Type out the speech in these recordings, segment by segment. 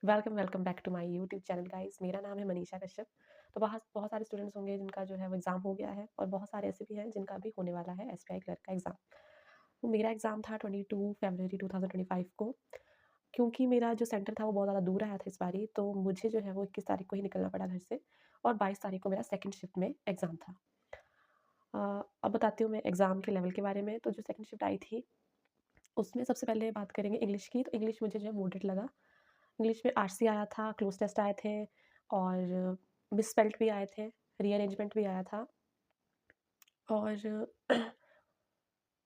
Welcome welcome back to my YouTube channel guys. मेरा नाम है मनीषा कश्यप। तो बहुत बहुत सारे स्टूडेंट्स होंगे जिनका जो है वो एग्ज़ाम हो गया है और बहुत सारे ऐसे भी हैं जिनका अभी होने वाला है एसबीआई क्लर्क का एग्ज़ाम। तो मेरा एग्ज़ाम था 22 फरवरी 2025 को। क्योंकि मेरा जो सेंटर था वो बहुत ज़्यादा दूर आया था इस बारी, तो मुझे जो है वो 21 तारीख को ही निकलना पड़ा घर से और 22 तारीख को मेरा सेकंड शिफ्ट में एग्ज़ाम था। अब बताती हूँ मैं एग्ज़ाम के लेवल के बारे में। तो जो सेकंड शिफ्ट आई थी उसमें सबसे पहले बात करेंगे इंग्लिश की। तो इंग्लिश मुझे जो है मॉडरेट लगा। इंग्लिश में आरसी आया था, क्लोज़ टेस्ट आए थे और मिसस्पेल्ड भी आए थे, रीअरेंजमेंट भी आया था और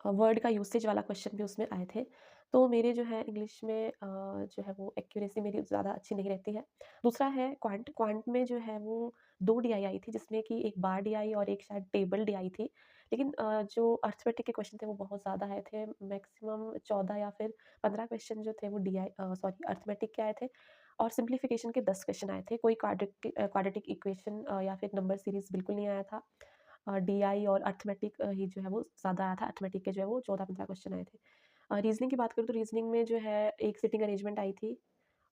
वर्ड का यूसेज वाला क्वेश्चन भी उसमें आए थे। तो मेरे जो है इंग्लिश में जो है वो एक्यूरेसी मेरी ज़्यादा अच्छी नहीं रहती है। दूसरा है क्वांट, क्वांट में जो है वो 2 डीआई आई थी, जिसमें कि एक बार डीआई और एक शायद टेबल डीआई थी। लेकिन जो अर्थमेटिक के क्वेश्चन थे वो बहुत ज़्यादा आए थे, मैक्सिमम 14 या फिर 15 क्वेश्चन जो थे वो अर्थमेटिक के आए थे और सिम्प्लिफिकेशन के 10 क्वेश्चन आए थे। कोई क्वाड्रेटिक इक्वेशन या फिर नंबर सीरीज़ बिल्कुल नहीं आया था। डीआई और अर्थमेटिक ही जो है वो ज़्यादा आया था। अर्थमेटिक के जो है वो 14-15 क्वेश्चन आए थे। रीज़निंग की बात करूँ तो रीज़निंग में जो है एक सिटिंग अरेंजमेंट आई थी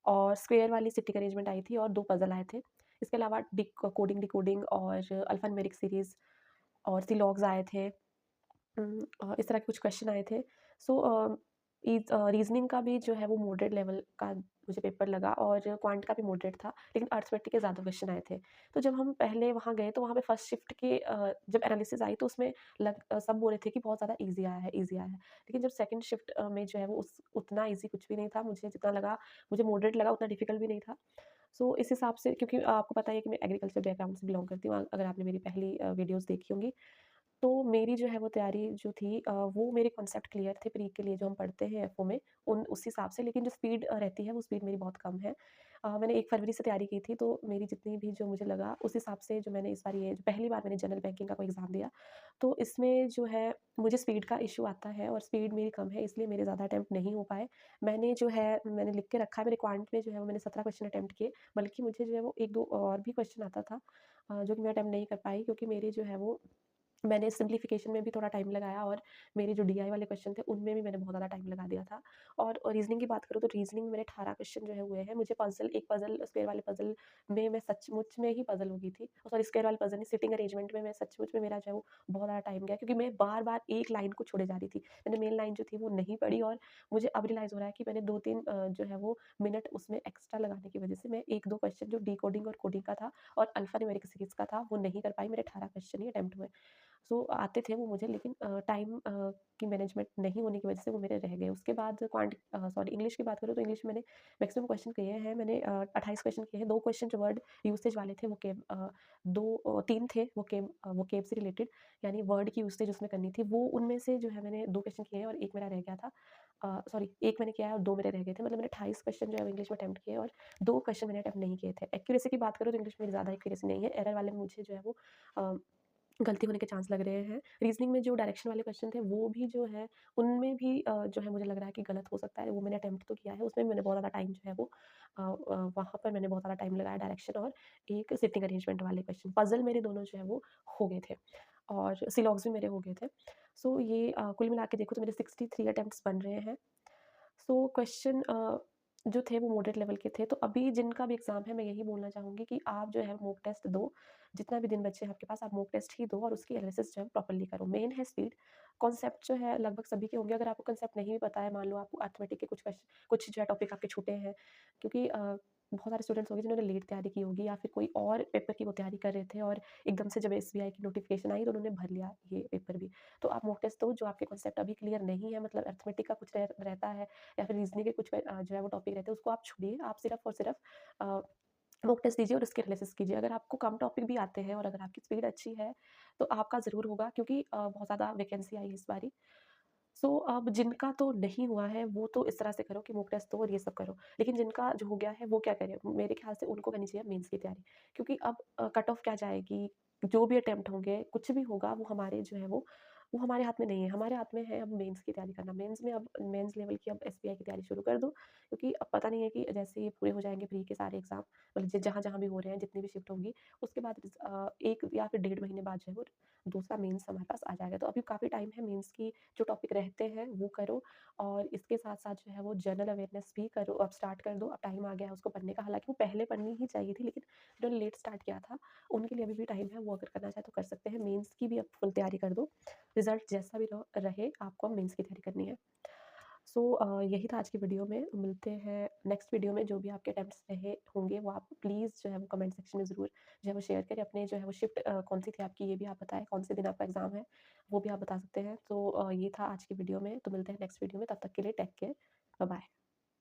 और स्क्वेयर वाली सिटिंग अरेंजमेंट आई थी और 2 पज़ल आए थे। इसके अलावा कोडिंग, डिकोडिंग और अल्फ़ान्यूमेरिक सीरीज़ और सिलॉग्स आए थे। इस तरह के कुछ क्वेश्चन आए थे। सो रीज़निंग का भी जो है वो मॉडरेट लेवल का मुझे पेपर लगा और क्वांट का भी मॉडरेट था, लेकिन अर्थमेटिक के ज़्यादा क्वेश्चन आए थे। तो जब हम पहले वहाँ गए तो वहाँ पे फर्स्ट शिफ्ट के जब एनालिसिस आई तो उसमें सब बोल रहे थे कि बहुत ज़्यादा ईज़ी आया है, ईज़ी आया है। लेकिन जब सेकंड शिफ्ट में जो है वो उस उतना ईज़ी कुछ भी नहीं था। मुझे जितना लगा, मुझे मॉडरेट लगा, उतना डिफ़िकल्ट भी नहीं था। सो इस हिसाब से, क्योंकि आपको पता ही है कि मैं एग्रीकल्चर बैकग्राउंड से बिलॉन्ग करती हूँ, अगर आपने मेरी पहली वीडियोज़ देखी होंगी। तो मेरी जो है वो तैयारी जो थी वो मेरे कॉन्सेप्ट क्लियर थे प्री के लिए जो हम पढ़ते हैं एफओ में, उन उस हिसाब से। लेकिन जो स्पीड रहती है वो स्पीड मेरी बहुत कम है। मैंने 1 फरवरी से तैयारी की थी, तो मेरी जितनी भी जो मुझे लगा उस हिसाब से जो मैंने इस बार ये जो पहली बार मैंने जनरल बैंकिंग का कोई एग्ज़ाम दिया, तो इसमें जो है मुझे स्पीड का इश्यू आता है और स्पीड मेरी कम है, इसलिए मेरे ज़्यादा अटेम्प्ट नहीं हो पाए। मैंने लिख के रखा है, मेरे क्वांट में जो है वो मैंने 17 क्वेश्चन अटेम्प्ट किए, बल्कि मुझे जो है वो 1-2 और भी क्वेश्चन आता था जो कि मैं अटेम्प्ट नहीं कर पाई, क्योंकि मेरे जो है वो मैंने सिम्प्लिफिकेशन में भी थोड़ा टाइम लगाया और मेरे जो डीआई वाले क्वेश्चन थे, उनमें भी मैंने बहुत ज़्यादा टाइम लगा दिया था। और रीज़निंग की बात करूँ तो रीज़निंग में मेरे 18 क्वेश्चन जो है हुए हैं। मुझे एक पज़ल स्क्वायर वाले पज़ल में मैं सचमुच में ही पज़ल हो गई थी। सॉरी, स्क्वायर वाले पज़ल नहीं, सिटिंग अरेंजमेंट में मैं सचमुच में मेरा जो है वो बहुत ज़्यादा टाइम गया, क्योंकि मैं बार-बार एक लाइन को छोड़े जा रही थी। मैंने मेन लाइन जो थी वो नहीं पढ़ी और मुझे अब रियलाइज़ हो रहा है कि मैंने 2-3 जो है वो मिनट उसमें एक्स्ट्रा लगाने की वज़ह से मैं 1-2 क्वेश्चन जो डिकोडिंग और कोडिंग का था और अल्फ़ा न्यूमेरिक सीरीज़ का था, वो नहीं कर पाई। मेरे 18 क्वेश्चन ही अटेम्प्ट हुए। सो आते थे वो मुझे, लेकिन टाइम की मैनेजमेंट नहीं होने की वजह से वो मेरे रह गए। उसके बाद इंग्लिश की बात करूँ तो इंग्लिश में मैंने मैक्सिमम क्वेश्चन किए हैं। मैंने 28 क्वेश्चन किए हैं। 2 क्वेश्चन जो वर्ड यूसेज वाले थे वो 3 थे वो केब से रिलेटेड, यानी वर्ड की यूसेज उसमें करनी थी। वो उनमें से जो है मैंने 2 क्वेश्चन किए हैं और 1 मेरा रह गया था। सॉरी, 1 मैंने किया है और 2 मेरे रह गए थे। मतलब मैंने 28 क्वेश्चन जो है वो इंग्लिश में अटेम्प्ट किए और 2 क्वेश्चन मैंने अटेम्प्ट नहीं किए थे। एक्यूरेसी की बात करूँ तो इंग्लिश में ज़्यादा एक्यूरेसी नहीं है। एरर वाले मुझे जो है वो अ गलती होने के चांस लग रहे हैं। रीज़निंग में जो डायरेक्शन वाले क्वेश्चन थे वो भी जो है उनमें भी जो है मुझे लग रहा है कि गलत हो सकता है। वो मैंने अटेम्प्ट तो किया है, उसमें भी मैंने बहुत ज़्यादा टाइम जो है वो वहाँ पर मैंने बहुत ज़्यादा टाइम लगाया डायरेक्शन और एक सिटिंग अरेंजमेंट वाले क्वेश्चन। पज़ल मेरे दोनों जो है वो हो गए थे और सिलॉग्स भी मेरे हो गए थे। सो ये कुल मिला के देखो तो मेरे 63 अटेम्प्ट्स बन रहे हैं। सो क्वेश्चन जो थे वो मॉडरेट लेवल के थे। तो अभी जिनका भी एग्ज़ाम है, मैं यही बोलना चाहूँगी कि आप जो है मॉक टेस्ट दो। जितना भी दिन बचे हैं आपके पास, आप मॉक टेस्ट ही दो और उसकी एनालिसिस जो है प्रॉपर्ली करो। मेन है स्पीड। कॉन्सेप्ट जो है लगभग सभी के होंगे। अगर आपको कॉन्सेप्ट नहीं भी पता है, मान लो आपको अरिथमेटिक के कुछ जो है टॉपिक आपके छूटे हैं, क्योंकि बहुत सारे स्टूडेंट्स होंगे जिन्होंने लेट तैयारी की होगी या फिर कोई और पेपर की वो तैयारी कर रहे थे और एकदम से जब एसबीआई की नोटिफ़िकेशन आई तो उन्होंने भर लिया ये पेपर भी। तो आप मॉक टेस्ट दो, जो आपके कॉन्सेप्ट अभी क्लियर नहीं है, मतलब अरिथमेटिक का कुछ रहता है या फिर रीज़निंग के कुछ जो है वो टॉपिक रहते हैं, उसको आप छोड़िए। आप सिर्फ़ और सिर्फ़ मॉक टेस्ट दीजिए और उसके एनालिसिस कीजिए। अगर आपको कम टॉपिक भी आते हैं और अगर आपकी स्पीड अच्छी है, तो आपका ज़रूर होगा, क्योंकि बहुत ज़्यादा वैकेंसी आई है इस बारी। सो अब जिनका तो नहीं हुआ है, वो तो इस तरह से करो कि मॉक टेस्ट दो और ये सब करो। लेकिन जिनका जो हो गया है, वो क्या करें? मेरे ख़्याल से उनको करनी चाहिए मेंस की तैयारी। क्योंकि अब कट ऑफ क्या जाएगी, जो भी अटेम्प्ट होंगे, कुछ भी होगा, वो हमारे जो है वो वो हमारे हाथ में नहीं है, हमारे हाथ में है अब मेंस की तैयारी करना। मेंस में अब मेंस लेवल की अब एसबीआई की तैयारी शुरू कर दो, क्योंकि अब पता नहीं है कि जैसे ये पूरे हो जाएँगे प्री के सारे एग्ज़ाम, मतलब जहाँ-जहाँ भी हो रहे हैं, जितनी भी शिफ्ट होंगी, उसके बाद 1 या फिर डेढ़ महीने बाद जो है वो दूसरा मेंस हमारे पास आ जाएगा। तो अभी काफ़ी टाइम है, मेंस की जो टॉपिक रहते हैं वो करो, और इसके साथ-साथ जो है वो जनरल अवेयरनेस भी करो, अब स्टार्ट कर दो, अब टाइम आ गया है उसको पढ़ने का। हालाँकि वो पहले पढ़नी ही चाहिए थी, लेकिन जिन्होंने लेट स्टार्ट किया था, उनके लिए अभी भी टाइम है, वो अगर करना चाहें तो कर सकते हैं। मेंस की भी अब फुल तैयारी कर दो, रिज़ल्ट जैसा भी रहे, आपको अब मेंस की तैयारी करनी है। सो यही था आज की वीडियो में। मिलते हैं नेक्स्ट वीडियो में। जो भी आपके अटेम्प्ट्स रहे होंगे वो आप प्लीज़ जो है वो कमेंट सेक्शन में ज़रूर जो है वो शेयर करें। अपने जो है वो शिफ्ट कौन-सी थी आपकी, ये भी आप बताएँ, कौन से दिन आपका एग्ज़ाम है, वो भी आप बता सकते हैं। तो ये था आज की वीडियो में, तो मिलते हैं नेक्स्ट वीडियो में, तब तक के लिए टेक केयर, बाय-बाय।